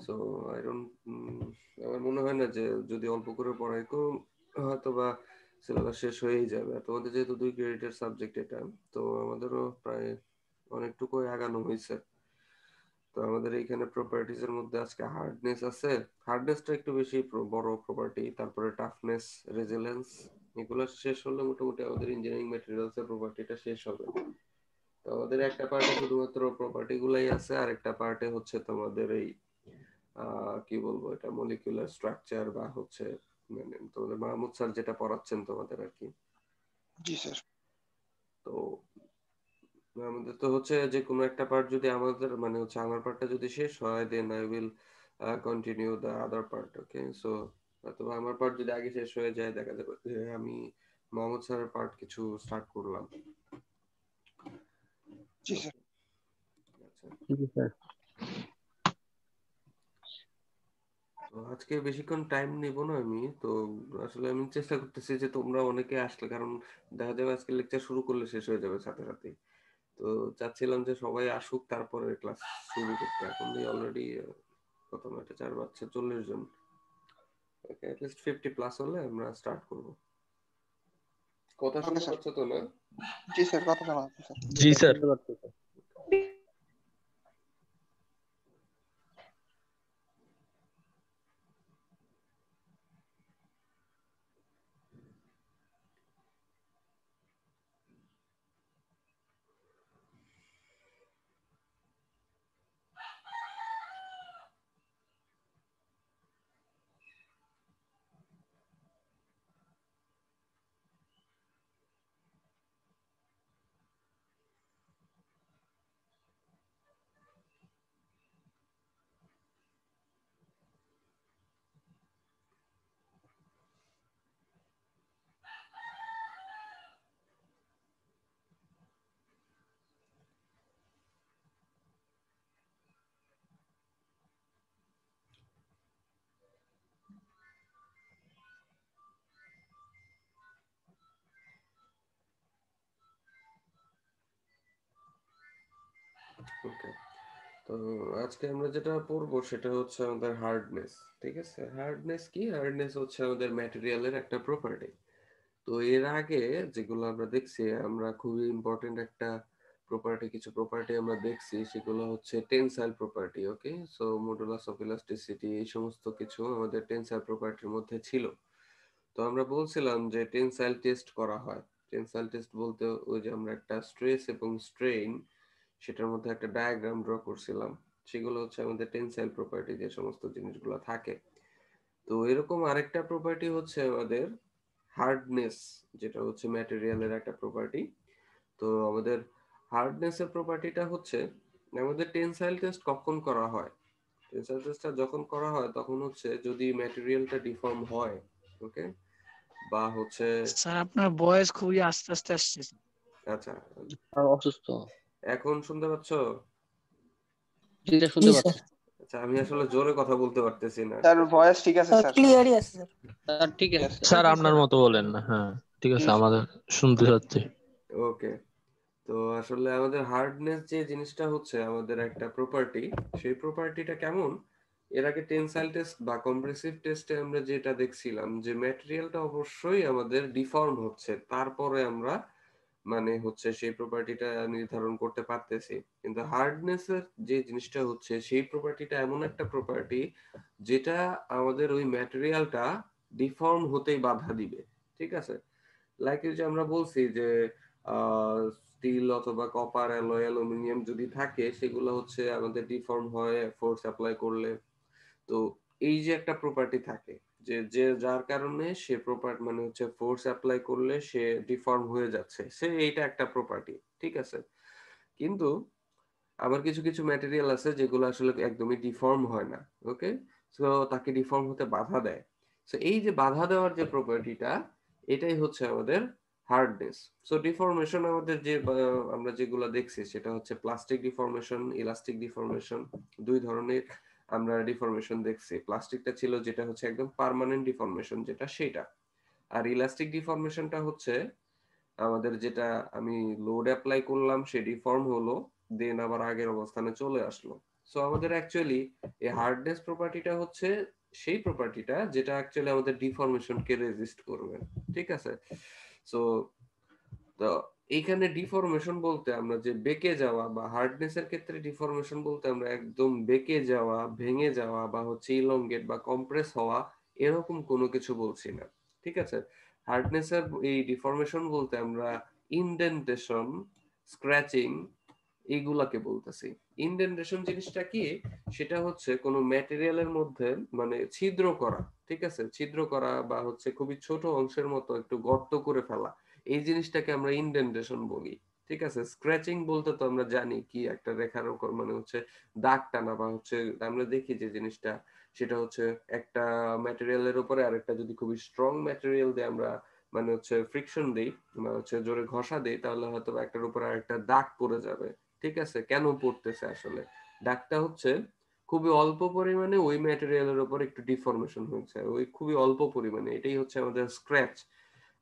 So I don't, আমার মনে হয় না যে যদি অল্প করে পড়াই হয়তো বা সিলেবাস শেষ হয়েই যাবে। আর তোমাদের যেহেতু 2 ক্রেডিটের সাবজেক্ট এটা, তো আমাদেরও প্রায় অনেকটুকুই আগানো হয়েছে। তো আমাদের এইখানে প্রপার্টিজ এর মধ্যে আজকে হার্ডনেস আছে। হার্ডনেসটা একটু বেশি বড় প্রপার্টি, তারপরে টাফনেস, রেজিলিয়েন্স, এগুলো শেষ হলে মোটামুটি আমাদের ইঞ্জিনিয়ারিং ম্যাটেরিয়ালস এর প্রপার্টিটা শেষ হবে। তো আমাদের একটা পার্টে শুধুমাত্র প্রপার্টি গুলাই আছে, আর একটা পার্টে হচ্ছে তোমাদের এই কি বলবো এটা, মলিকিউলার স্ট্রাকচার বা হচ্ছে মানে তোমাদের মাহমুদ স্যার যেটা পড়াচ্ছেন তোমাদের আর কি। জি স্যার। তো আমাদের তো হচ্ছে যে কোনো একটা পার্ট যদি আমাদের মানে হচ্ছে আমার পার্টটা যদি শেষ হয়, then I will continue the other part. Okay, so অথবা আমার পার্ট যদি আগে শেষ হয়ে যায়, দেখা যাবে যে আমি মোহাম্মদ স্যারের পার্ট কিছু স্টার্ট করলাম। জি স্যার। আচ্ছা, জি স্যার। তো আজকে বেশিক্ষণ টাইম নিব না আমি। তো আসলে আমি চেষ্টা করতেছি যে তোমরা অনেকে আসলে, কারণ দেখা যাবে আজকে লেকচার শুরু করলে শেষ হয়ে যাবে সাথে সাথে। তো চাচ্ছিলাম যে সবাই আসুক তারপরে ক্লাস শুরু করতে। এখন অলরেডি কত, 9টা 4 বাজছে, 40 জন। ওকে, অ্যাটলিস্ট 50 প্লাস হলে আমরা স্টার্ট করব। কথা ওকে শুনতে স্যার। পাচ্ছ তো না? জি স্যার, কথা শোনা যাচ্ছে স্যার। জি স্যার, শুনতে পাচ্ছি স্যার। ওকে, তো আজকে আমরা যেটা পড়বো সেটা হচ্ছে আমাদের হার্ডনেস। ঠিক আছে, হার্ডনেস কি? হার্ডনেস হচ্ছে আমাদের ম্যাটেরিয়ালের একটা প্রপার্টি। তো এর আগে যেগুলো আমরা দেখছি, আমরা খুবই ইম্পর্টেন্ট একটা প্রপার্টি, কিছু প্রপার্টি আমরা দেখছি, সেগুলো হচ্ছে tensile property. Okay, so modulus of elasticity, এই সমস্ত কিছু আমাদের টেনসাইল প্রপার্টির মধ্যে ছিল। তো আমরা বলছিলাম যে টেনসাইল টেস্ট করা হয়। টেনসাইল টেস্ট বলতে ওই যে আমরা একটা স্ট্রেস এবং স্ট্রেইন, সেটার মধ্যে একটা ডায়াগ্রাম ড্র করছিলাম। সেগুলো হচ্ছে আমাদের টেনসাইল প্রপার্টি, যে সমস্ত জিনিসগুলো থাকে। তো এরকম আরেকটা প্রপার্টি হচ্ছে আমাদের হার্ডনেস, যেটা হচ্ছে ম্যাটেরিয়ালের একটা প্রপার্টি। তো আমাদের হার্ডনেসের প্রপার্টিটা হচ্ছে, আমাদের টেনসাইল টেস্ট কখন করা হয়? টেনসাইল টেস্টটা যখন করা হয় তখন হচ্ছে যদি ম্যাটেরিয়ালটা ডিফর্ম হয়, ওকে, বা হচ্ছে, স্যার আপনার ভয়েস খুবই আস্তে আস্তে আসছে। আচ্ছা, আর অসুস্থ। এখন শুনতে পাচ্ছ? জি স্যার, শুনতে পাচ্ছি। আচ্ছা, আমি আসলে জোরে কথা বলতে পারতেছি না। স্যার ভয়েস ঠিক আছে স্যার। ক্লিয়ারই আছে স্যার। স্যার ঠিক আছে Yes. স্যার, আপনার মতো বলেন না। হ্যাঁ ঠিক আছে, আমাদের শুনতে যাচ্ছে। ওকে, তো আসলে আমাদের হার্ডনেস যে জিনিসটা হচ্ছে আমাদের একটা প্রপার্টি। সেই প্রপার্টিটা কেমন? এর আগে টেনসাইল টেস্ট বা কম্প্রেসিভ টেস্টে আমরা যেটা দেখছিলাম যে ম্যাটেরিয়ালটা অবশ্যই আমাদের ডিফর্ম হচ্ছে, তারপরে আমরা মানে হচ্ছে সেই প্রপার্টিটা নির্ধারণ করতে পারতেছি। কিন্তু হার্ডনেসের যে জিনিসটা হচ্ছে, সেই প্রপার্টিটা এমন একটা প্রপার্টি যেটা আমাদের ওই ম্যাটেরিয়ালটা ডিফর্ম হতেই বাধা দিবে। ঠিক আছে, লাইক যে আমরা বলছি যে স্টিল অথবা কপার, অ্যালয়, অ্যালুমিনিয়াম যদি থাকে, সেগুলো হচ্ছে আমাদের ডিফর্ম হয় ফোর্স অ্যাপ্লাই করলে। তো এই যে একটা প্রপার্টি থাকে, যে যে যার কারণে সে প্রপার্টি মানে হচ্ছে ফোর্স অ্যাপ্লাই করলে সে ডিফর্ম হয়ে যাচ্ছে, সে এইটা একটা প্রপার্টি। ঠিক আছে, কিন্তু আবার কিছু কিছু ম্যাটেরিয়াল আছে যেগুলো আসলে একদমই ডিফর্ম হয় না। ওকে, সো তাকে ডিফর্ম হতে বাধা দেয়। সো এই যে বাধা দেওয়ার যে প্রপার্টিটা, এটাই হচ্ছে আমাদের হার্ডনেস। সো ডিফর্মেশন আমাদের যে আমরা যেগুলো দেখছি সেটা হচ্ছে প্লাস্টিক ডিফর্মেশন, ইলাস্টিক ডিফর্মেশন। দুই ধরনের আমরা ডিফর্মেশন দেখছি। প্লাস্টিকটা ছিল যেটা হচ্ছে একদম পার্মানেন্ট ডিফর্মেশন, যেটা সেটা। আর ইলাস্টিক ডিফর্মেশনটা হচ্ছে আমাদের যেটা, আমি লোড অ্যাপ্লাই করলাম, সে ডিফর্ম হলো, দেন আবার আগের অবস্থানে চলে আসলো। সো আমাদের অ্যাকচুয়ালি এই হার্ডনেস প্রপার্টিটা হচ্ছে সেই প্রপার্টিটা যেটা অ্যাকচুয়ালি আমাদের ডিফরমেশনকে রেজিস্ট করবে, ঠিক আছে? সো তো এইখানে ডিফরমেশন বলতে আমরা যে বেঁকে যাওয়া বা হার্ডনেস এর ক্ষেত্রে ডিফরমেশন বলতে আমরা একদম বেঁকে যাওয়া, ভেঙে যাওয়া বা হচ্ছে ইলংগেট বা কম্প্রেস হওয়া এরকম কোনো কিছু বলছি না, ঠিক আছে? হার্ডনেস এর এই ডিফরমেশন বলতে আমরা ইনডেন্টেশন, স্ক্র্যাচিং এইগুলাকে বলতেছি। ইনডেন্টেশন জিনিসটা কি? সেটা হচ্ছে কোনো ম্যাটেরিয়ালের মধ্যে মানে ছিদ্র করা, ঠিক আছে? ছিদ্র করা বা হচ্ছে খুবই ছোট অংশের মতো একটু গর্ত করে ফেলা, এই জিনিসটাকে আমরা ইনডেন্টেশন বলি, ঠিক আছে? স্ক্র্যাচিং বলতে তো আমরা জানি কি একটা রেখার উপর মানে হচ্ছে দাগ টানা বা হচ্ছে আমরা দেখি যে জিনিসটা সেটা হচ্ছে একটা ম্যাটেরিয়ালের উপরে আরেকটা যদি খুবই স্ট্রং ম্যাটেরিয়াল দিয়ে আমরা মানে হচ্ছে ফ্রিকশন দেই বা হচ্ছে জোরে ঘষা দেই তাহলে হয়তো একটার উপর আরেকটা দাগ পড়ে যাবে, ঠিক আছে? কেন পড়তেছে আসলে? দাগটা হচ্ছে খুবই অল্প পরিমাণে ওই ম্যাটেরিয়ালের উপর একটু ডিফরমেশন হয়েছে, ওই খুবই অল্প পরিমাণে, এটাই হচ্ছে আমাদের স্ক্র্যাচ।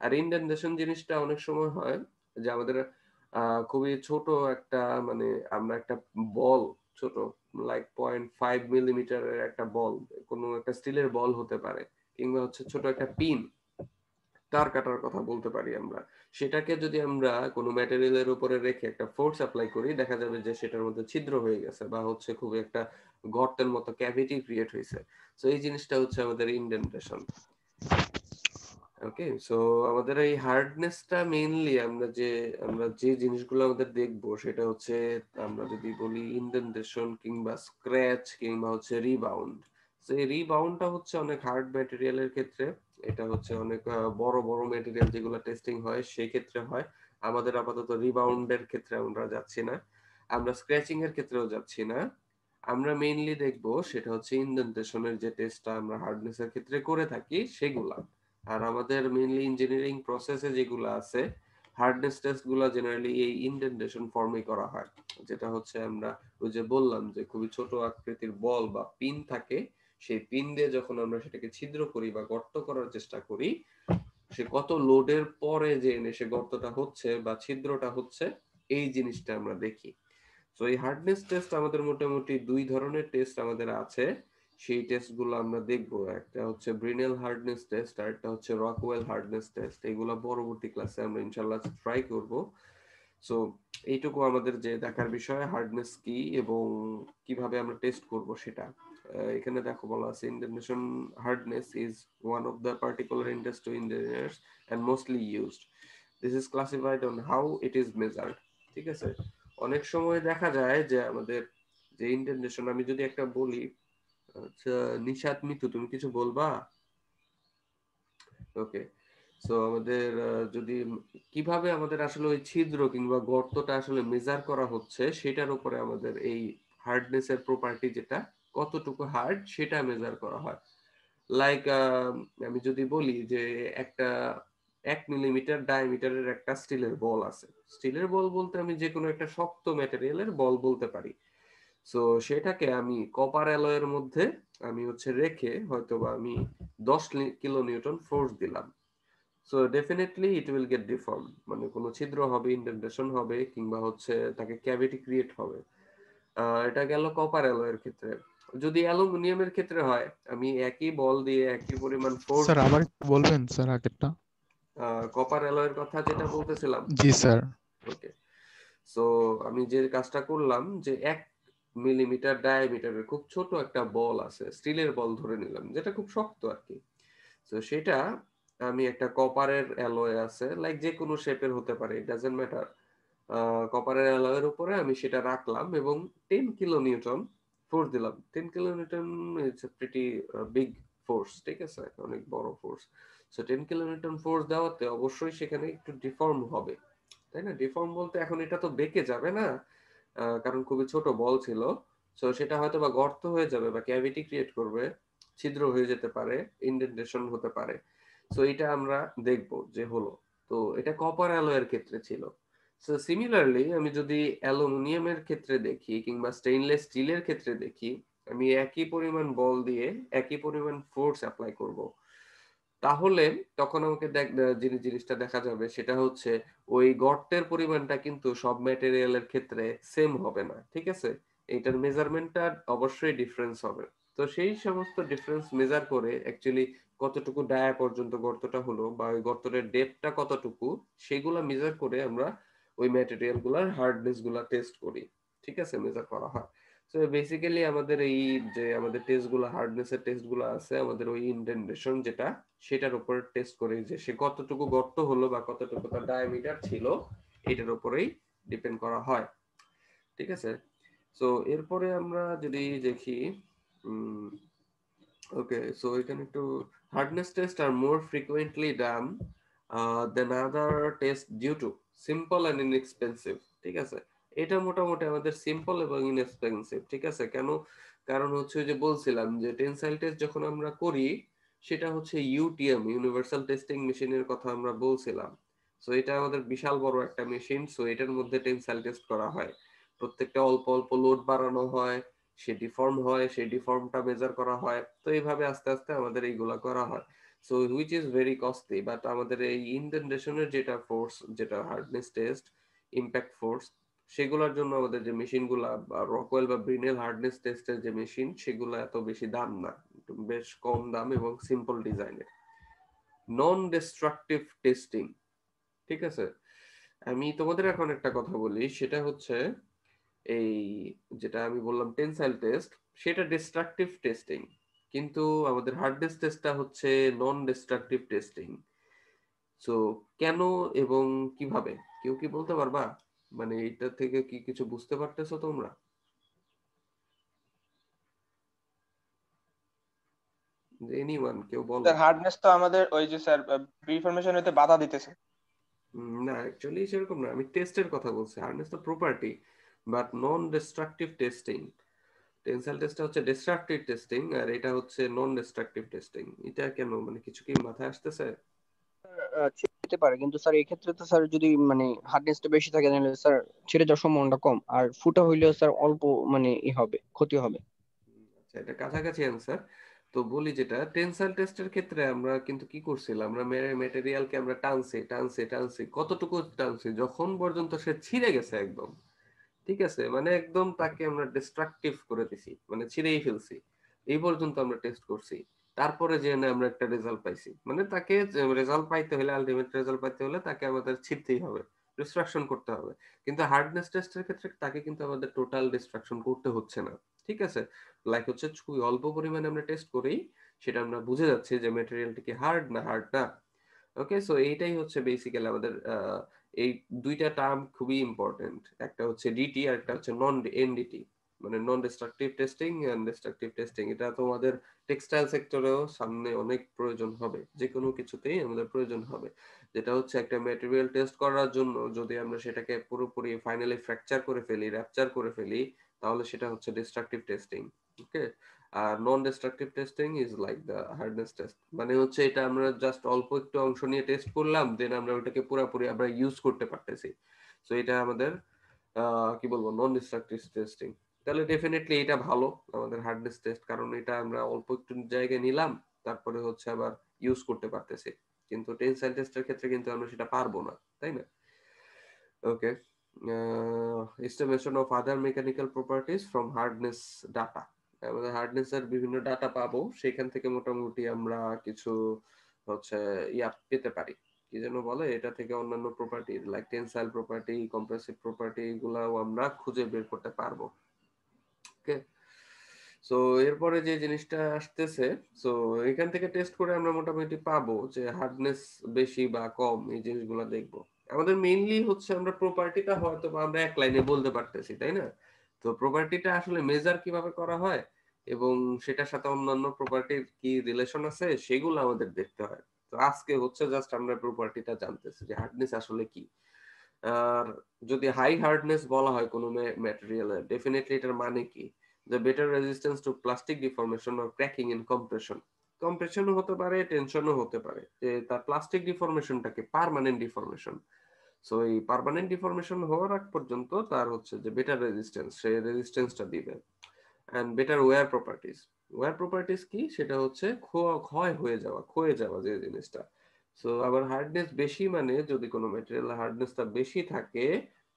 আর ইনডেন্টেশন জিনিসটা অনেক সময় হয় যে আমাদের খুবই ছোট একটা মানে আমরা একটা বল, ছোট লাইক 0.5 মিলিমিটারের একটা বল, কোনো একটা স্টিলের বল হতে পারে কিংবা হচ্ছে ছোট একটা পিন, তার কাটার কথা বলতে পারি আমরা, সেটাকে যদি আমরা কোনো ম্যাটেরিয়ালের উপরে রেখে একটা ফোর্স অ্যাপ্লাই করি দেখা যাবে যে সেটার মধ্যে ছিদ্র হয়ে গেছে বা হচ্ছে খুব একটা গর্তের মতো ক্যাভিটি ক্রিয়েট হয়েছে। সো এই জিনিসটা হচ্ছে আমাদের ইনডেন্টেশন। ওকে, সো আমাদের এই হার্ডনেসটা মেইনলি আমরা যে জিনিসগুলো আমাদের দেখবো সেটা হচ্ছে আমরা যদি বলি ইনডেন্টেশন কিংবা স্ক্র্যাচ কিংবা হচ্ছে রিবাউন্ড। তো এই রিবাউন্ডটা হচ্ছে অনেক হার্ড ম্যাটেরিয়ালের ক্ষেত্রে, এটা হচ্ছে অনেক বড় বড় ম্যাটেরিয়াল যেগুলো টেস্টিং হয় সেই ক্ষেত্রে হয়। আমাদের আপাতত রিবাউন্ডের ক্ষেত্রে আমরা যাচ্ছি না, আমরা স্ক্র্যাচিং এর ক্ষেত্রেও যাচ্ছি না। আমরা মেইনলি দেখবো সেটা হচ্ছে ইনডেন্টেশনের যে টেস্টটা আমরা হার্ডনেসের ক্ষেত্রে করে থাকি সেগুলা। আর আমাদের মেইনলি ইঞ্জিনিয়ারিং প্রসেসে যেগুলো আছে হার্ডনেস টেস্ট গুলো জেনারেলি এই ইনডেন্টেশন ফর্মে করা হয়, যেটা হচ্ছে আমরা ওই যে বললাম যে খুবই ছোট আকৃতির বল বা পিন থাকে, সেই পিন দিয়ে যখন আমরা সেটাকে ছিদ্র করি বা গর্ত করার চেষ্টা করি সে কত লোডের পরে যে এনে সে গর্তটা হচ্ছে বা ছিদ্রটা হচ্ছে এই জিনিসটা আমরা দেখি। তো এই হার্ডনেস টেস্ট আমাদের মোটামুটি দুই ধরনের টেস্ট আমাদের আছে, সেই টেস্টগুলো আমরা দেখবো। একটা হচ্ছে ব্রিনেল হার্ডনেস টেস্ট আর একটা হচ্ছে রকওয়েল হার্ডনেস টেস্ট, এগুলো পরবর্তী ক্লাসে আমরা ইনশাআল্লাহ ট্রাই করব। সো এইটুকু আমাদের যে দেখার বিষয় হার্ডনেস কি এবং কিভাবে আমরা টেস্ট করব সেটা। এখানে দেখো বলা আছে indentation hardness is one of the particular index to engineers and mostly used, this is classified on how it is measured, ঠিক আছে? অনেক সময় দেখা যায় যে আমাদের যে ইন্ডেন্টেশন আমি যদি একটা বলি, আচ্ছা নিশাত মিতু তুমি কিছু বলবা? ওকে, সো আমাদের যদি কিভাবে আমাদের আসলে ওই ছিদ্র কিংবা গর্তটা আসলে মেজার করা হচ্ছে সেটার উপরে আমাদের এই হার্ডনেস এর প্রপার্টি যেটা কতটুকু হার্ড সেটা মেজার করা হয়। লাইক আমি যদি বলি যে একটা 1 মিলিমিটার ডায়ামিটারের একটা স্টিলের বল আছে, স্টিলের বল বলতে আমি যে কোনো একটা শক্ত ম্যাটেরিয়ালের বল বলতে পারি। সো সেটাকে আমি কপার অ্যালয়ের মধ্যে আমি হচ্ছে রেখে হয়তোবা আমি 10 কিলো নিউটন ফোর্স দিলাম, so definitely it will get deform, মানে কোনো ছিদ্র হবে, ইন্ডেন্টেশন হবে কিংবা হচ্ছে তাকে ক্যাভিটি ক্রিয়েট হবে। এটা গেল কপার অ্যালয়ের ক্ষেত্রে। যদি অ্যালুমিনিয়ামের ক্ষেত্রে হয় আমি একই বল দিয়ে একই পরিমাণ ফোর্স স্যার আবার দিলাম। একটু বলবেন স্যার আগেরটা? কপার অ্যালয়ের কথা যেটা বলতেছিলাম। জি স্যার। ওকে, সো আমি যে কাজটা করলাম যে 1 মিলিমিটার ডায়ামিটারের খুব ছোট একটা বল আছে, স্টিলের বল ধরে নিলাম যেটা খুব শক্ত আর কি। তো সেটা আমি একটা কপারের অ্যালয় আছে লাইক যে কোনো শেপের হতে পারে, ইট ডাজন্ট ম্যাটার, কপারের অ্যালয়ের উপরে আমি সেটা রাখলাম এবং 10 কিলো নিউটন ফোর্স দিলাম। 10 kilo Newton it's a pretty big force, ঠিক আছে, অনেক বড় force. So 10 kilo Newton force দেওয়াতে অবশ্যই সেখানে একটু ডিফর্ম হবে, তাই না? ডিফর্ম বলতে এখন এটা তো বেঁকে যাবে না, কারণ খুবই ছোট বল ছিল। সো সেটা হয়তো বা গর্ত হয়ে যাবে বা ক্যাভিটি ক্রিয়েট করবে, ছিদ্র হয়ে যেতে পারে, ইনডেন্টেশন হতে পারে। সো এটা আমরা দেখব যে হলো। তো এটা কপার অ্যালয়ের ক্ষেত্রে ছিল। সো সিমিলারলি আমি যদি অ্যালুমিনিয়ামের ক্ষেত্রে দেখি কিংবা স্টেইনলেস স্টিলের ক্ষেত্রে দেখি, আমি একই পরিমাণ বল দিয়ে একই পরিমাণ ফোর্স অ্যাপ্লাই করব, তাহলে তখন আমাকে জিনিসটা দেখা যাবে সেটা হচ্ছে ওই গর্তের পরিমাণটা কিন্তু সব ম্যাটেরিয়ালের ক্ষেত্রে সেম হবে না, ঠিক আছে? এটার মেজারমেন্টটা অবশ্যই ডিফারেন্স হবে। তো সেই সমস্ত ডিফারেন্স মেজার করে অ্যাকচুয়ালি কতটুকু ডায়া পর্যন্ত গর্তটা হলো বা ওই গর্তের ডেপথটা কতটুকু, সেগুলা মেজার করে আমরা ওই ম্যাটেরিয়াল গুলার হার্ডনেস গুলা টেস্ট করি। ঠিক আছে, মেজার করা হয়। তো বেসিক্যালি আমাদের এই যে আমাদের টেস্ট গুলো, হার্ডনেস এর টেস্ট গুলো আছে আমাদের ওই ইন্ডেন্টেশন যেটা, সেটার উপর টেস্ট করি যে সে কতটুকু গর্ত হলো বা কতটুকু তার ডায়ামিটার ছিল, এটার উপরেই ডিপেন্ড করা হয়। ঠিক আছে। সো এরপরে আমরা যদি দেখি, ওকে, সো এখানে একটু hardness test are more frequently done than other test due to simple and inexpensive. ঠিক আছে, এটা মোটামুটি আমাদের সিম্পল এবং ইনএক্সপেন্সিভ। ঠিক আছে, কেন? কারণ হচ্ছে ওই যে বলছিলাম যে টেনসাইল টেস্ট যখন আমরা করি সেটা হচ্ছে ইউটিএম, ইউনিভার্সাল টেস্টিং মেশিনের কথা আমরা বলছিলাম। সো এটা আমাদের বিশাল বড় একটা মেশিন। সো এটার মধ্যে টেনসাইল টেস্ট করা হয়, প্রত্যেকটা অল্প অল্প লোড বাড়ানো হয়, সে ডিফর্ম হয়, সেই ডিফর্মটা মেজার করা হয়। তো এইভাবে আস্তে আস্তে আমাদের এইগুলা করা হয়। So which is very costly, but আমাদের এই ইন্ডেন্টেশনের যেটা ফোর্স, যেটা হার্ডনেস টেস্ট, ইম্প্যাক্ট ফোর্স, সেগুলোর জন্য আমাদের যে মেশিনগুলা বা রকওয়েল বা ব্রিনেল হার্ডনেস টেস্টের যে মেশিন, সেগুলো এত বেশি দাম না, বেশ কম দাম এবং সিম্পল ডিজাইনের। নন ডিস্ট্রাকটিভ টেস্টিং। ঠিক আছে, আমি তোমাদের এখন একটা কথা বলি, সেটা হচ্ছে এই যেটা আমি বললাম টেনসাইল টেস্ট, সেটা ডিস্ট্রাকটিভ টেস্টিং, কিন্তু আমাদের হার্ডনেস টেস্টটা হচ্ছে নন ডিস্ট্রাকটিভ টেস্টিং। সো কেন এবং কিভাবে, কেউ কি বলতে পারবা? মানে এটা থেকে কি কিছু বুঝতে পারতেছো তোমরা? এনিওয়ান, কেউ বলো। স্যার হার্ডনেস তো আমাদের ওই যে স্যার রিফরমেশন হতে বাধা দিতেছে। না, অ্যাকচুয়ালি সেরকম না, আমি টেস্টের কথা বলছি। হার্ডনেস তো property, but non destructive testing. Tensile টেস্টটা হচ্ছে ডিস্ট্রাকটিভ টেস্টিং আর এটা হচ্ছে নন ডিস্ট্রাকটিভ টেস্টিং। এটা কেন, মানে কিছু কি মাথায় আসতেছে? ছিঁড়তে পারে, কিন্তু স্যার এই ক্ষেত্রে তো স্যার যদি মানে হার্ডনেসটা বেশি থাকে তাহলে স্যার ছিঁড়ে যাওয়ার সম্ভাবনাটা কম, আর ফুটা হইলেও স্যার অল্প মানে হবে, ক্ষতি হবে। আচ্ছা, এটা কাছাকাছি অ্যান্সার। তো বলি, যেটা টেনসাইল টেস্টের ক্ষেত্রে আমরা কিন্তু কি করছিলাম, আমরা ম্যাটেরিয়ালকে আমরা টানছি টানছি টানছি, কতটুকু টানছি, যখন পর্যন্ত সে ছিঁড়ে গেছে একদম। ঠিক আছে, মানে একদম তাকে আমরা ডিস্ট্রাকটিভ করে দিছি, মানে ছিঁড়েই ফেলছি, এই পর্যন্ত আমরা টেস্ট করছি। তারপরে যে না আমরা একটা রেজাল্ট পাইছি, মানে তাকে রেজাল্ট পাইতে হলে, আলটিমেট রেজাল্ট পাইতে হলে তাকে আমাদের ছিঁড়তেই হবে, ডিস্ট্রাকশন করতে হবে। কিন্তু হার্ডনেস টেস্টের ক্ষেত্রে তাকে কিন্তু আমাদের টোটাল ডিস্ট্রাকশন করতে হচ্ছে না। ঠিক আছে, লাইক হচ্ছে খুবই অল্প পরিমাণে আমরা টেস্ট করেই সেটা আমরা বুঝে যাচ্ছি যে ম্যাটেরিয়ালটি কি হার্ড না হার্ড না। ওকে, সো এইটাই হচ্ছে বেসিক্যালি আমাদের এই দুইটা টার্ম খুবই ইম্পর্টেন্ট। একটা হচ্ছে ডিটি আর একটা হচ্ছে নন এনডিটি, মানে non destructive testing and destructive testing. এটা তোমাদের টেক্সটাইল সেক্টরেও সামনে অনেক প্রয়োজন হবে, যে কোনো কিছুতেই আমাদের প্রয়োজন হবে। যেটা হচ্ছে একটা ম্যাটেরিয়াল টেস্ট করার জন্য যদি আমরা সেটাকে পুরোপুরি ফাইনালি ফ্র্যাকচার করে ফেলি, র্যাপচার করে ফেলি, তাহলে সেটা হচ্ছে ডিস্ট্রাকটিভ টেস্টিং। ওকে, আর non destructive testing is like the hardness test, মানে হচ্ছে এটা আমরা জাস্ট অল্প একটু অংশ নিয়ে টেস্ট করলাম, দেন আমরা ওটাকে পুরোপুরি আমরা ইউজ করতে পারতেছি। সো এটা আমাদের কি বলবো, নন ডিস্ট্রাকটিভ টেস্টিং। তাহলে ডেফিনেটলি এটা ভালো আমাদের হার্ডনেস টেস্ট, কারণ এটা আমরা অল্প একটু জায়গায় নিলাম, তারপরে হচ্ছে আবার ইউজ করতে পারতেছি। কিন্তু টেনসাইল টেস্টের ক্ষেত্রে কিন্তু আমরা সেটা পারবো না, তাই না? ওকে, estimation of other mechanical properties from hardness data। আমাদের হার্ডনেস এর বিভিন্ন ডাটা পাবো, সেখান থেকে মোটামুটি আমরা কিছু হচ্ছে ইয়া পেতে পারি, কি যেন বলে, এটা থেকে অন্যান্য property like tensile property, compressive property, এগুলাও আমরা খুঁজে বের করতে পারবো। ওকে, সো এরপরে যে জিনিসটা আসতেছে, সো এখান থেকে টেস্ট করে আমরা মোটামুটি পাবো যে হার্ডনেস বেশি বা কম, এই জিনিসগুলো দেখবো। আমাদের মেইনলি হচ্ছে আমরা প্রপার্টিটা হয়তো বা আমরা এক লাইনে বলতে পারতেছি, তাই না? তো প্রপার্টিটা আসলে মেজার কিভাবে করা হয় এবং সেটার সাথে অন্যান্য প্রপার্টির কি রিলেশন আছে, সেগুলো আমাদের দেখতে হয়। তো আজকে হচ্ছে জাস্ট আমরা প্রপার্টিটা জানতেছি যে হার্ডনেস আসলে কি। আর যদি হাই হার্ডনেস বলা হয় কোনো ম্যাটেরিয়ালের, ডেফিনেটলি এটার মানে কি, the better resistance to plastic deformation or cracking in compression। কম্প্রেশনও হতে পারে, টেনশনও হতে পারে, যে তার প্লাস্টিক ডিফরমেশনটাকে পার্মানেন্ট ডিফরমেশন। সো এই পার্মানেন্ট ডিফরমেশন হওয়ার আগ পর্যন্ত তার হচ্ছে যে বেটার রেজিস্ট্যান্স, সে রেজিস্ট্যান্সটা দিবে। And better wear properties. Wear properties কি, সেটা হচ্ছে ক্ষয় হয়ে যাওয়া, ক্ষয়ে যাওয়া যে জিনিসটা। সো আবার হার্ডনেস বেশি, মানে যদি কোনো ম্যাটেরিয়াল হার্ডনেসটা বেশি থাকে,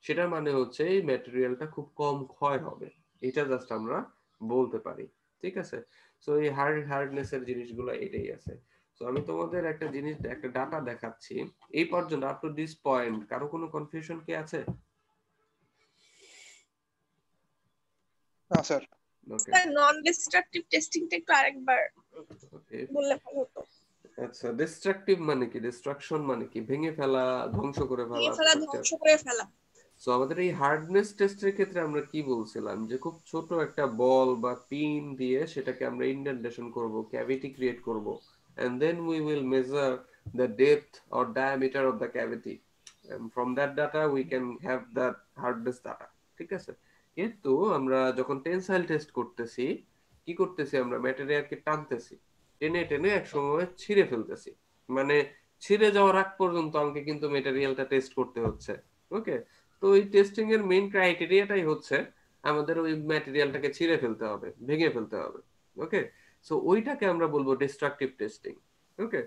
সেটা মানে হচ্ছে এই ম্যাটেরিয়ালটা খুব কম ক্ষয় হবে। এটা জাস্ট আমরা বলতে পারি, ঠিক আছে। সো এই হার্ডনেস এর জিনিসগুলো এটাই আছে। তো আমি তোমাদের একটা জিনিস, একটা ডাটা দেখাচ্ছি এই পর্যন্ত আপ টু দিস পয়েন্ট। কারো কোনো কনফিউশন কি আছে? না স্যার। ওকে স্যার নন ডিস্ট্রাকটিভ টেস্টিংটা একটু আরেকবার ওকে। বললে ভালো হতো। আচ্ছা, ডিস্ট্রাকটিভ মানে কি? ডিস্ট্রাকশন মানে কি? ভেঙে ফেলা, ধ্বংস করে ভেঙে ফেলা ফেলা, স্ট্রাকচার। ধ্বংস করে ফেলা। সো আমাদের এই হার্ডনেস টেস্টের ক্ষেত্রে আমরা কি বলছিলাম, যে খুব ছোট একটা বল বা পিন দিয়ে সেটাকে আমরা ইন্ডেন্টেশন করব, ক্যাভিটি ক্রিয়েট করব, and then we will measure the depth or diameter of the cavity, and from that data we can have that hardness data, ঠিক আছে। কিন্তু আমরা যখন টেনসাইল টেস্ট করতেছি, কি করতেছি আমরা? ম্যাটেরিয়ালকে টানতেছি, টেনে টেনে এক সময় ছিঁড়ে ফেলতেছি, মানে ছিঁড়ে যাওয়ার আগ পর্যন্ত আমাকে কিন্তু ম্যাটেরিয়ালটা টেস্ট করতে হচ্ছে। ওকে, তো এই টেস্টিং এর মেইন ক্রাইটেরিয়াটাই হচ্ছে আমাদের ওই ম্যাটেরিয়ালটাকে ছিঁড়ে ফেলতে হবে, ভেঙে ফেলতে হবে। ওকে, সো ওইটাকে আমরা বলবো ডিস্ট্রাকটিভ টেস্টিং। ওকে,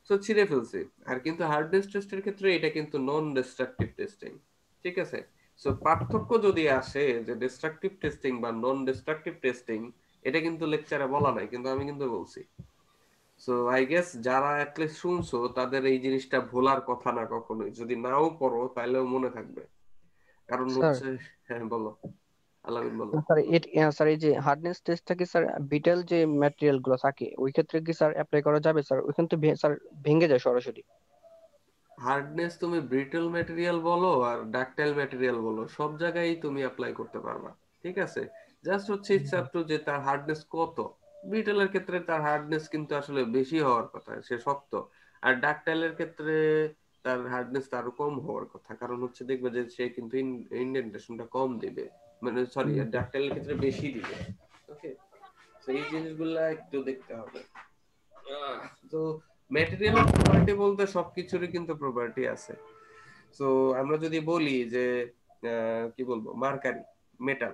সো ছিঁড়ে ফেলছি। আর কিন্তু হার্ডনেস টেস্টের ক্ষেত্রে এটা কিন্তু নন ডিস্ট্রাকটিভ টেস্টিং, ঠিক আছে। সো পার্থক্য যদি আসে যে ডিস্ট্রাকটিভ টেস্টিং বা নন ডিস্ট্রাকটিভ টেস্টিং, এটা কিন্তু লেকচারে বলা নাই, কিন্তু আমি কিন্তু বলছি। সো আই গেস যারা অ্যাটলিস্ট শুনছো তাদের এই জিনিসটা ভোলার কথা না কখনোই, যদি নাও পড়ো তাহলেও মনে থাকবে। কারণ স্যার হচ্ছে, হ্যাঁ বলো আলামিন বলো। স্যার এই যে হার্ডনেস টেস্টটা কি স্যার বিটেল যে ম্যাটেরিয়াল গুলো থাকে ওই ক্ষেত্রে কি স্যার অ্যাপ্লাই করা যাবে স্যার? ওইখান তো স্যার ভেঙে যায় সরাসরি। হার্ডনেস তুমি ব্রিটল ম্যাটেরিয়াল বলো আর ডাকটাইল ম্যাটেরিয়াল বলো, সব জায়গায় তুমি অ্যাপ্লাই করতে পারবা, ঠিক আছে। জাস্ট হচ্ছে ইটস আপ টু যে তার হার্ডনেস কত। ব্রিটলের ক্ষেত্রে তার হার্ডনেস কিন্তু আসলে বেশি হওয়ার কথা, সে শক্ত। আর ডাকটাইলের ক্ষেত্রে তার হার্ডনেস আরো কম হওয়ার কথা, কারণ হচ্ছে দেখবে যে সে কিন্তু ইন্ডেন্টেশনটা কম দিবে, মানে সরি ডাকটাইলের ক্ষেত্রে বেশি দিবে। ওকে, তো এই জিনিসগুলা একটু দেখতে হবে। তো ম্যাটেরিয়াল প্রপার্টি বলতে সবকিছুরই কিন্তু প্রপার্টি আছে। সো আমরা যদি বলি যে কি বলবো, মার্কারি মেটাল,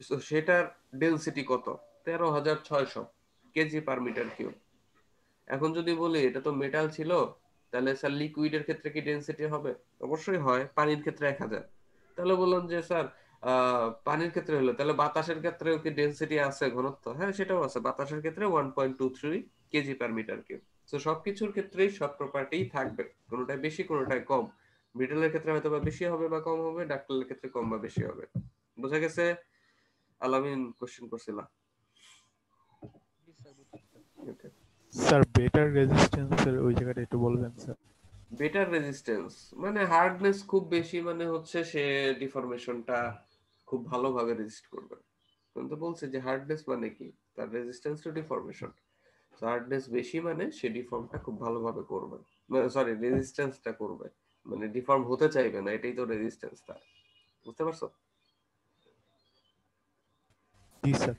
তো সেটার ডেনসিটি কত? 13,600 কেজি পার মিটার কিউব। এখন যদি বলি এটা তো মেটাল ছিল, তাহলে স্যার লিকুইডের ক্ষেত্রে কি ডেনসিটি হবে? অবশ্যই হয়। পানির ক্ষেত্রে 1000। তাহলে বললাম যে স্যার পানির ক্ষেত্রে হলো, তাহলে বাতাসের ক্ষেত্রেও কি ডেনসিটি আছে, ঘনত্ব? হ্যাঁ সেটাও আছে, বাতাসের ক্ষেত্রে 1.23 কেজি পার মিটার কিউব। তো সবকিছুর ক্ষেত্রেই সব প্রপার্টি থাকবে, কোনোটাই বেশি কোনোটাই কম। ব্রিটেলের ক্ষেত্রে হয়তো বা বেশি হবে বা কম হবে, ডাক্তারের ক্ষেত্রে কম বা বেশি হবে। বোঝা গেছে? আলামিন কোশ্চেন করছিলা। ওকে, স্যার বেটার রেজিস্ট্যান্সের ওই জায়গাটা একটু বলবেন স্যার? বেটার রেজিস্ট্যান্স মানে হার্ডনেস খুব বেশি, মানে হচ্ছে সে ডিফরমেশনটা খুব ভালোভাবে রেজিস্ট করবে। কিন্তু বলছে যে হার্ডনেস মানে কি, তার রেজিস্ট্যান্স টু ডিফরমেশন। হার্ডনেস বেশি মানে সে ডিফর্মটা খুব ভালোভাবে করবে, সরি রেজিস্ট্যান্সটা করবে, মানে ডিফর্ম হতে চাইবে না, এটাই তো রেজিস্ট্যান্স তার। বুঝতে পারছো? জি স্যার।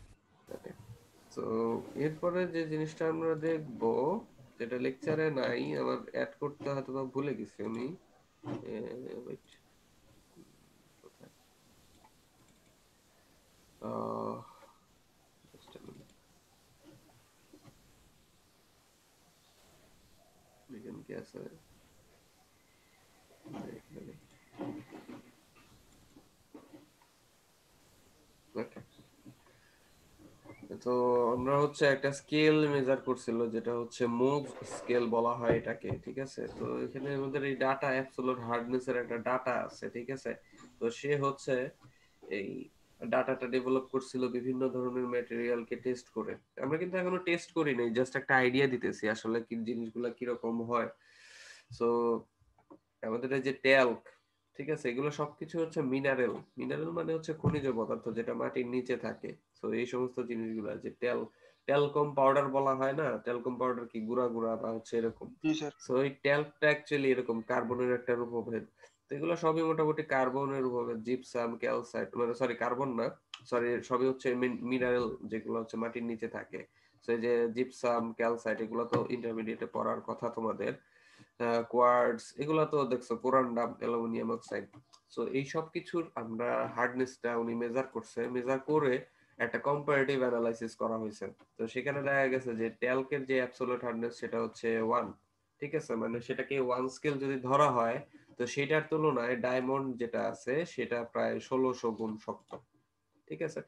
ওকে, তো এরপরে যে জিনিসটা আমরা দেখবো, যেটা লেকচারে নাই, আমার অ্যাড করতে হয়তো বা ভুলে গেছি আমি। ওয়েট, কোথায়? just a minute. এখানে কি আছে? এখানে। Okay. তো আমরা হচ্ছে একটা স্কেল মেজার করছিল, যেটা হচ্ছে মুভ স্কেল বলা হয় এটাকে, ঠিক আছে। তো এখানে আমাদের এই ডাটা অ্যাবসলিউট হার্ডনেস এর একটা ডাটা আছে, ঠিক আছে। তো সে হচ্ছে এই ডাটাটা ডেভেলপ করছিল বিভিন্ন ধরনের ম্যাটেরিয়ালকে টেস্ট করে। আমরা কিন্তু এখনো টেস্ট করি নাই, জাস্ট একটা আইডিয়া দিতেছি আসলে কি জিনিসগুলো কিরকম হয়। সো আমাদের এই যে ট্যাল্ক, ঠিক আছে, এগুলো সবকিছু হচ্ছে মিনারেল। মিনারেল মানে হচ্ছে খনিজ পদার্থ যেটা মাটির নিচে থাকে। সো এই সমস্ত জিনিসগুলো যে ট্যালকম পাউডার বলা হয় না, ট্যালকম পাউডার কি গুঁড়া গুঁড়া বা হচ্ছে এরকম। জি স্যার। সো এই ট্যাল্কটা অ্যাকচুয়ালি এরকম কার্বনের একটা রূপভেদ। তো এগুলো সবই মোটামুটি কার্বনের রূপভেদ, জিপসাম ক্যালসাইট, মানে সরি কার্বন না, সরি সবই হচ্ছে মিনারেল যেগুলো হচ্ছে মাটির নিচে থাকে। সো এই যে জিপসাম ক্যালসাইট এগুলো তো ইন্টারমিডিয়েটে পড়ার কথা তোমাদের। কোয়ার্টজ এগুলো তো দেখছো, কোরান্ডাম, অ্যালুমিনিয়াম অক্সাইড। সো এই সব কিছুর আমরা হার্ডনেসটা উনি মেজার করছে, মেজার করে একটা কম্পারেটিভ অ্যানালাইসিস করা হয়েছে। তো সেখানে দেখা গেছে যে ট্যালকের যে অ্যাবসলিউট হার্ডনেস সেটা হচ্ছে 1, ঠিক আছে, মানে সেটাকে 1 স্কেল যদি ধরা হয়, তো সেটার তুলনায় ডায়মন্ড যেটা আছে সেটা প্রায় 1600 গুণ শক্ত। ঠিক আছে।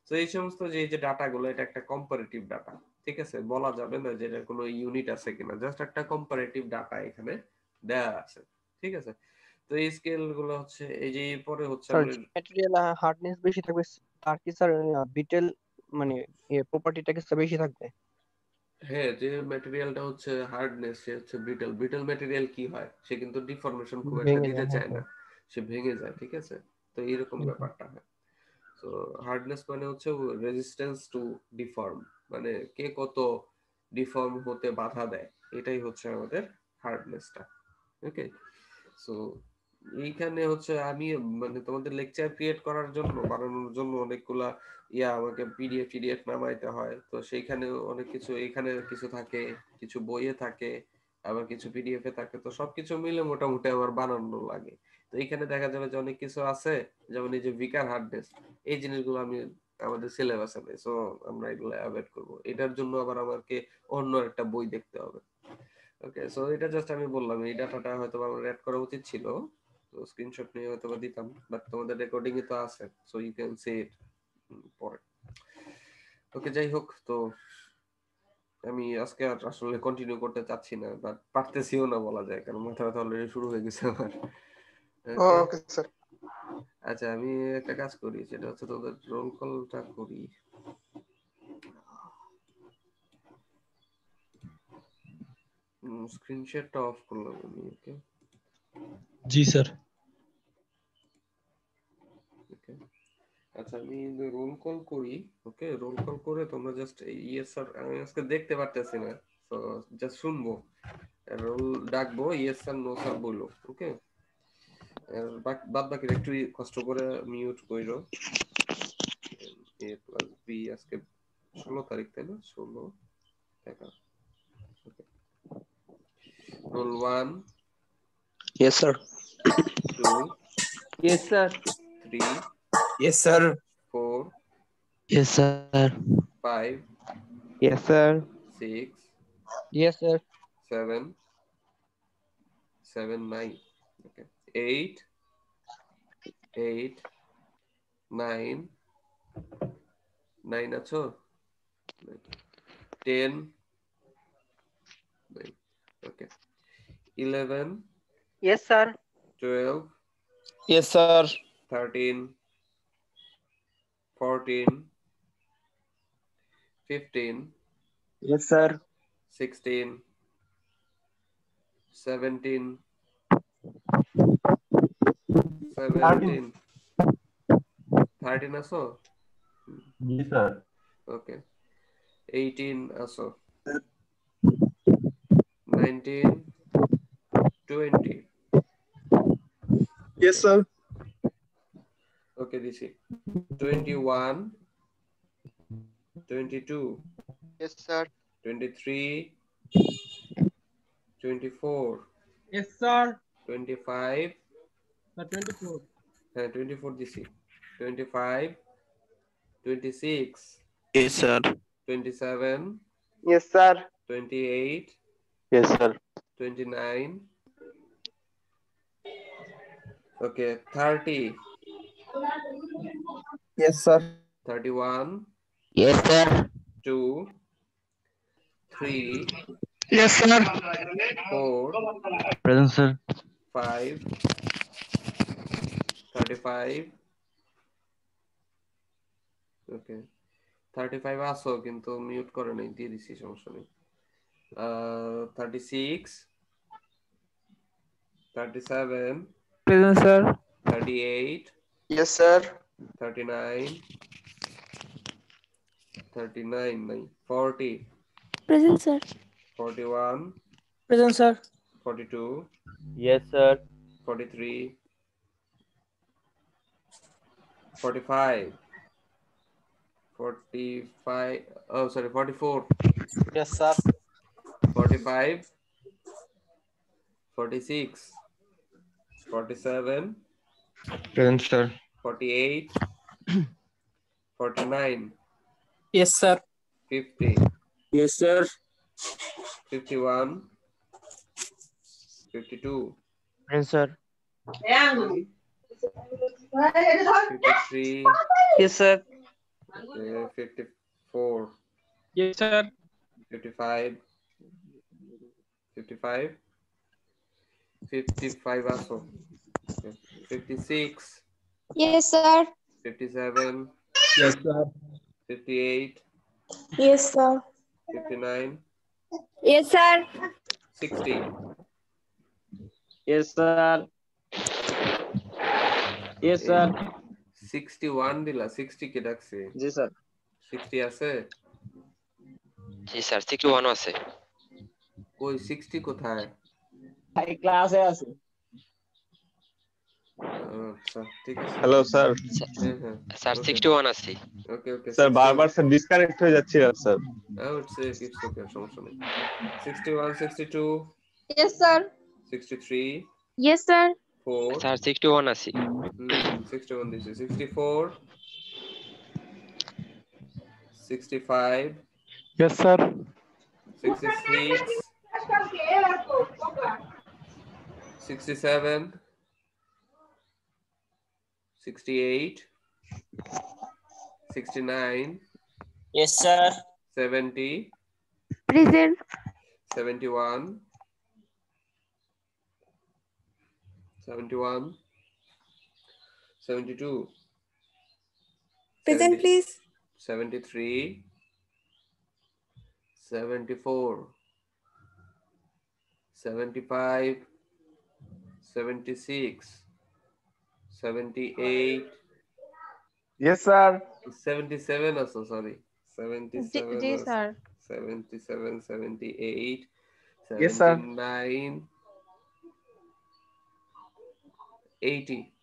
তো এই সমস্ত যে ডাটাগুলো, এটা একটা কম্পারেটিভ ডাটা, ঠিক আছে, বলা যাবে না যে এটার কোনো ইউনিট আছে কিনা, জাস্ট একটা কম্পারেটিভ ডাটা এখানে দেয়া আছে, ঠিক আছে। তো এই স্কেল গুলো হচ্ছে এই যে পরে হচ্ছে স্যার আমরা যে ম্যাটেরিয়াল হার্ডনেস বেশি থাকবে তার কি স্যার বিটেল মানে প্রপার্টিটা কি স্যার বেশি থাকবে? হ্যাঁ, যে ম্যাটেরিয়ালটা হচ্ছে হার্ডনেস, সে হচ্ছে ব্রিটল। ব্রিটল ম্যাটেরিয়াল কি হয়, সে কিন্তু ডিফরমেশন খুব একটা ভেঙে দিতে যায়, হ্যাঁ চায় না, সে ভেঙে যায়, ঠিক আছে। তো এইরকম স্যার। ব্যাপারটা হয়। তো হার্ডনেস মানে হচ্ছে রেজিস্ট্যান্স টু ডিফর্ম, মানে কে কত ডিফর্ম হতে বাধা দেয়, এটাই হচ্ছে আমাদের হার্ডনেসটা। ওকে। সো এইখানে হচ্ছে আমি মানে তোমাদের লেকচার ক্রিয়েট করার জন্য, বানানোর জন্য অনেকগুলা আমাকে পিডিএফ নামাইতে হয়। তো সেইখানে অনেক কিছু, এখানে কিছু থাকে, কিছু বইয়ে থাকে, আবার কিছু পিডিএফ এ থাকে। তো সবকিছু মিলে মোটামুটি আমার বানানো লাগে। তো এখানে দেখা যাবে যে অনেক কিছু আছে, যেমন এই যে ভিকার হার্ডনেস, এই জিনিসগুলো আমি আমাদের সিলেবাসে নেই। সো আমরা এগুলো অ্যাভয়েড করব। এটার জন্য আবার আমাকে অন্য একটা বই দেখতে হবে। ওকে। সো এটা জাস্ট আমি বললাম, এই ডাটাটা হয়তো আমার অ্যাড করা উচিত ছিল, তো স্ক্রিনশট নিয়ে হয়তো দিতাম, বাট তোমাদের রেকর্ডিং এ তো আছে, সো ইউ ক্যান সি ইট পরে। ওকে, যাই হোক। তো আমি আজকে আর আসলে কন্টিনিউ করতে চাচ্ছি না, বাট পারতেছিও না বলা যায়, কারণ মাথা ব্যথা অলরেডি শুরু হয়ে গেছে আমার। ওকে। Okay sir. আচ্ছা, আমি একটা কাজ করি, সেটা হচ্ছে তোদের রোল কলটা করি। স্ক্রিনশটটা অফ করলাম আমি। ওকে। জি স্যার। ওকে। আচ্ছা, আমি রোল কল করি। ওকে, রোল কল করে তোমরা জাস্ট ইয়েস স্যার, আমি আজকে দেখতে পারতেছি না, তো জাস্ট শুনবো, রোল ডাকবো, ইয়েস স্যার নো স্যার বললো। ওকে। বাদ বাকি একটু কষ্ট করে মিউট কইরো। এ প্লাস বি, আজকে 16 তারিখ, তাই না? 16 টাকা। Okay. Roll 1 yes sir. 2 yes sir. 3 yes sir. 4 yes sir. 5 yes sir. 6 yes sir. 7 9 okay, 8 9 আছো? 10 okay, 11 yes sir. 12 yes sir. 13 14 15 yes sir. 16 17 13 আছো? জি স্যার। ওকে, 18 আছো? 19 20 ইয়েস স্যার। ওকে, দিছি। 21 22 ইয়েস স্যার। 23 24 yes sir. 25 24 হ্যাঁ 24 দিছি। 25 26 yes sir. 27 yes sir. 28 yes sir. 29 ওকে, 30 yes sir. 31 yes sir. 2 3 yes sir. 4 present sir. 5 35 ওকে, 35 আসো কিন্তু mute করে নাই, দিয়ে দিছি, সমস্যা নেই। 36 37 প্রেজেন্ট স্যার। 38 yes sir. 39 নাই, 40 Present, sir. 41 present sir. 42 yes sir. 43 45 oh sorry 44 yes sir. 45 46 47 present sir. 48 49 yes sir. 50 yes sir. 51 52 present sir. 53. Yes, sir. Okay, 54. Yes, sir. 55. 55. 55 also. Okay. 56. Yes, sir. 57. Yes, sir. 58. Yes, sir. 59. Yes, sir. 60. Yes, sir. Yes, sir. 61 দিলা 60 কে ডাকছে জি sir 60 আছে জি sir 61 আছে কই 60 কোথায় ভাই ক্লাসে আছে আচ্ছা ঠিক আছে হ্যালো স্যার হ্যাঁ হ্যাঁ স্যার 61 আছে ওকে ওকে স্যার বারবার স্যার ডিসকানেক্ট হয়ে যাচ্ছে স্যার ইটস ওকে সমস্যা নেই 61 62 Yes, sir. 63 Yes, sir. 4 sir 61 আছে 61 this is 64 65 Yes, sir. 66 67 68 69 Yes, sir. 70 Present. 71 71 72 Present, 70 please. 73 74 75 76 78 Yes, sir. 77 also sorry 77 Ji, also, sir. 77 78 Yes, sir. 79 80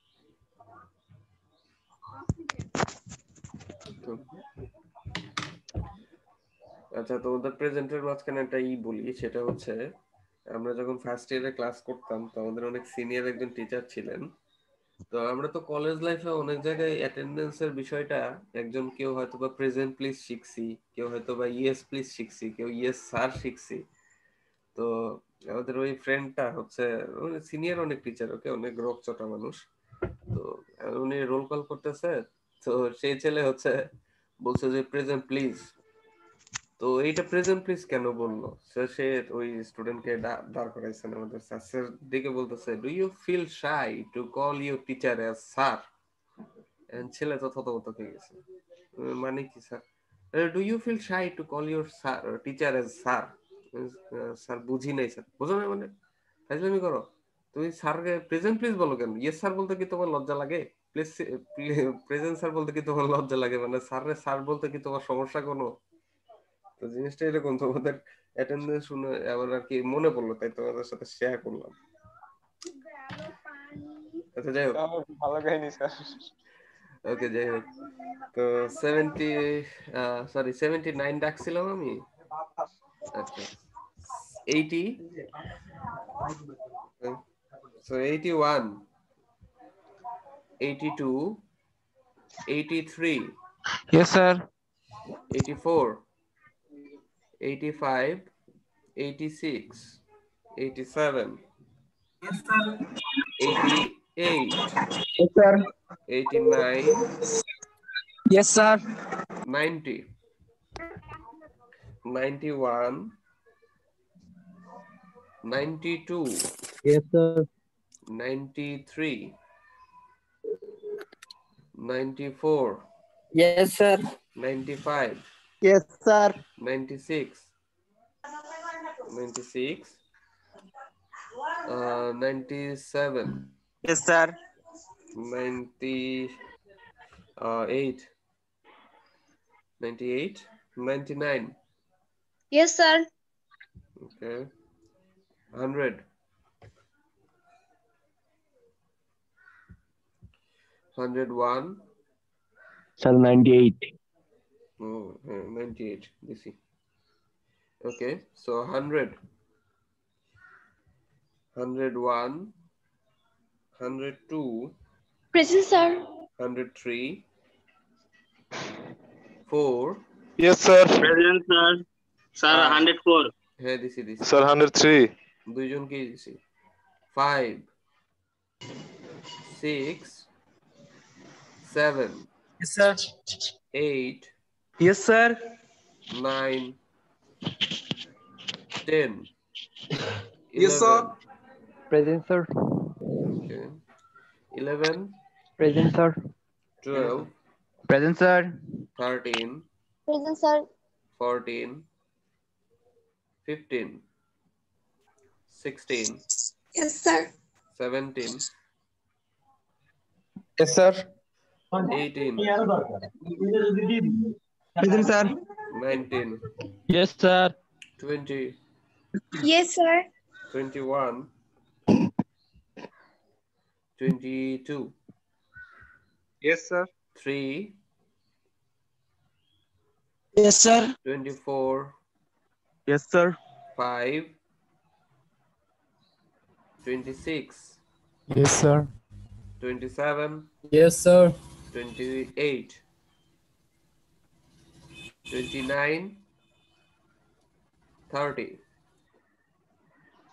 আচ্ছা তোমাদের প্রেজেন্টের মাঝখানে একটা বলি সেটা হচ্ছে আমরা যখন ফার্স্ট ইয়ারে ক্লাস করতাম তো আমাদের অনেক সিনিয়র একজন টিচার ছিলেন তো আমরা তো কলেজ লাইফে অনেক জায়গায় অ্যাটেন্ডেন্সের বিষয়টা একজন কেউ হয়তো বা প্রেজেন্ট প্লিজ শিখছি কেউ হয়তো বা ইয়েস প্লিজ শিখছি কেউ ইয়েস স্যার শিখছি তো আমাদের ওই ফ্রেন্ডটা হচ্ছে সিনিয়র অনেক টিচার ওকে অনেক রোগচটা মানুষ তো উনি রোল কল করতেছে তো সেই ছেলে হচ্ছে বলছে যে প্রেজেন্ট প্লিজ তো এইটা প্রেজেন্ট প্লিজ কেন বললো সে ওই স্টুডেন্টকে দাঁড় করাইছেন আমাদের স্যার দিকে বলতেছে do you feel shy to call your teacher as sir ছেলে তো থতমত হয়ে গেছে মানে কি sir do you feel shy to call your teacher as sir sir বুঝি নাই স্যার বুঝো না মানে ফাইজলামি করো তুমি স্যারকে প্রেজেন্ট প্লিজ বলো কেন ইয়েস স্যার বলতে কি তোমার লজ্জা লাগে প্লিজ প্রেজেন্ট স্যার বলতে কি তোমার লজ্জা লাগে মানে স্যার বলতে কি তোমার সমস্যা কোনো তো জিনিসটা এরকম তোমাদের অ্যাটেন্ডেন্স শুনে আবার আর কি মনে পড়লো তাই তোমাদের সাথে শেয়ার করলাম আচ্ছা যাই হোক ভালো কাহিনী স্যার ওকে যাই হোক তো 79 ডাকছিলাম আমি আচ্ছা 80 so 81 82 83 Yes, sir. 84 85 86 87 88 Yes, sir. 89 Yes, sir. 90 91 92 Yes, sir. 93 94 Yes, sir. 95 Yes, sir. 96 96 97 Yes, sir. 98 98 99 Yes, sir. okay 100 101 Sir, 98. oh 98 this is okay so 100 101 102 Present, sir. 103 4 Yes, sir. Present, sir. Sir, 104. হ্যাঁ দিছি Sir, 103. দুইজনকেই দিছি 5 6 7, Yes, sir. 8, Yes, sir. 9, 10, Yes, sir. 11, Present, sir. okay, 11, Present, sir. 12, Present, sir. 13, Present, sir. 14, 15, 16, Yes, sir. 17, Yes, sir. 18, Present, sir. 19, Yes, sir. 20, Yes, sir. 21, 22, Yes, sir. 3, Yes, sir. 24, Yes, sir. 5, 26, Yes, sir. 27, Yes, sir. 28, 29, 30,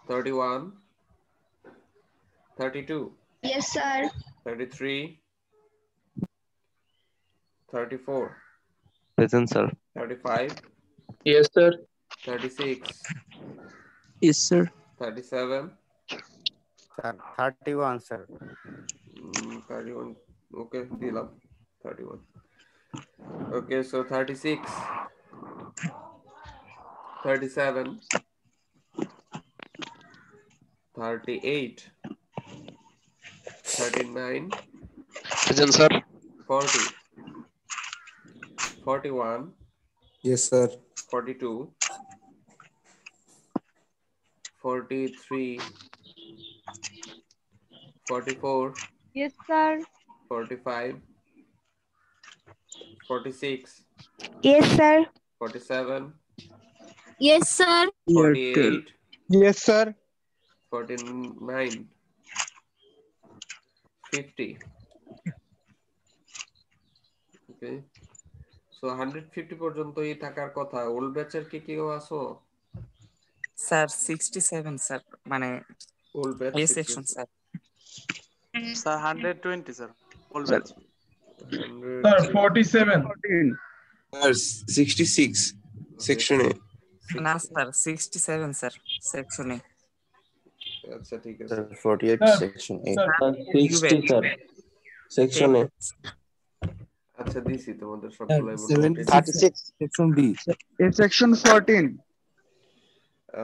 31, 32, Yes, sir. 33, 34, Present, sir. 35, Yes, sir. 36, Yes, sir. 37, Sir, 31, sir. 31, okay, dilam 31. Okay, so 36, 37, 38, 39, Present, sir. 40, 41, Yes, sir. 42, 43, 44, Yes, sir. 45, 46, Yes, sir. 47, Yes, sir. 48, Yes, sir. 49, 50. Okay. So 150 পর্যন্তই থাকার কথা। Old ব্যাচের কি কেউ আছো? Sir 67 sir মানে old batch A section sir Sir, 120, sir. All Sir. batch. Sir, 47. Sir, 66. Section A. না sir 67 sir সেকশনে আচ্ছা ঠিক আছে। 48 Sir. section A. Sir. 60, sir. Section A. আচ্ছা দিছি তোমাদের সবগুলাই 36 section B. Section 14.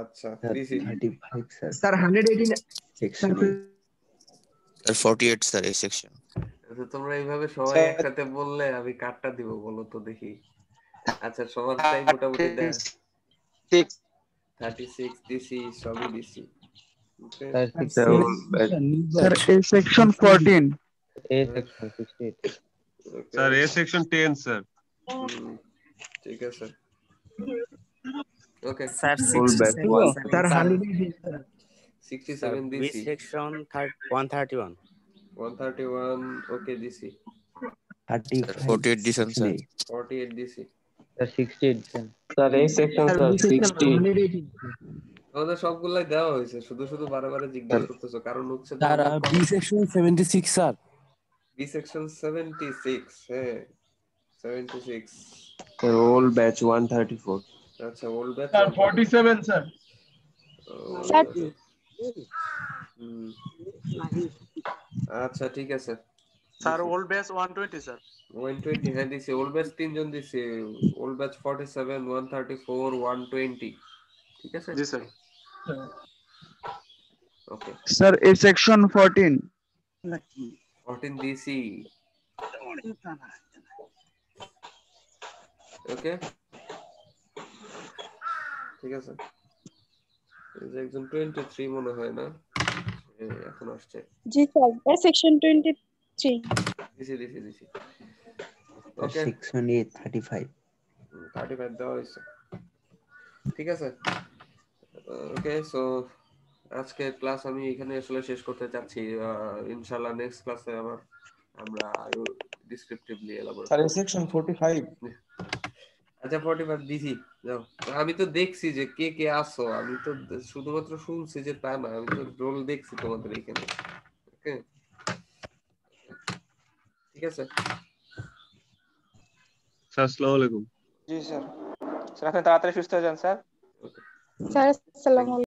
আচ্ছা দিছি। 35, sir. Sir, 118. Section A. Sir, 48, sir. A section. আচ্ছা তোমরা এইভাবে সবাই একসাথে বললে আমি কাটটা দিব বলো তো দেখি। আচ্ছা সবারটাই মোটামুটি দেখ 36 দিছি সবই দিছি। ওকে Sir, Sir, A section 14. Sir, A section 10, sir. ঠিক আছে। Okay sir Full batch 67 Sir, sir 118. 67 B দিছি। section 131. 131 ওকে দিছি। 48 দিছেন, sir. 48 দিছি। Sir, A section, sir. 60. 118. আমাদের সবগুলাই দেওয়া হয়েছে, শুধু শুধু বারে বারে জিজ্ঞাসা করতেছো কারণ হচ্ছে B section 76, sir. B section 76 হ্যাঁ 76 Sir, old batch 134. আচ্ছা old batch Sir, 47, sir. Sir. আচ্ছা ঠিক আছে Sir, all batch 120, sir. 120 হ্যাঁ দিছি ওল্ড ব্যাচ তিনজন দিছি ওল্ড ব্যাচ 47 134 120 ঠিক আছে Ji, sir. Okay Sir, A section 14. 14 দিছি ওকে ঠিক আছে এই যে একজন 23 মনে হয় না এখন আসছে জি স্যার সেকশন 23 দিছি ওকে Section A 35. 35 দেওয়া হয়েছে ঠিক আছে ওকে সো আজকে ক্লাস আমি এখানে আসলে শেষ করতে চাচ্ছি ইনশাআল্লাহ নেক্সট ক্লাসে আবার আমরা আরো ডেসক্রিপটিভলি এলাবোরেট Sir, A section 45. আচ্ছা 45 দিছি যাও আমি তো দেখছি যে কে কে আসো আমি তো শুধুমাত্র শুনছি যে তা না আমি তো রোল দেখছি তোমাদের এখানে ওকে ঠিক আছে স্যার আসসালামু আলাইকুম। জি স্যার। স্যার আপনি তাড়াতাড়ি সুস্থ হয়ে যান স্যার। স্যার আসসালামু আলাইকুম।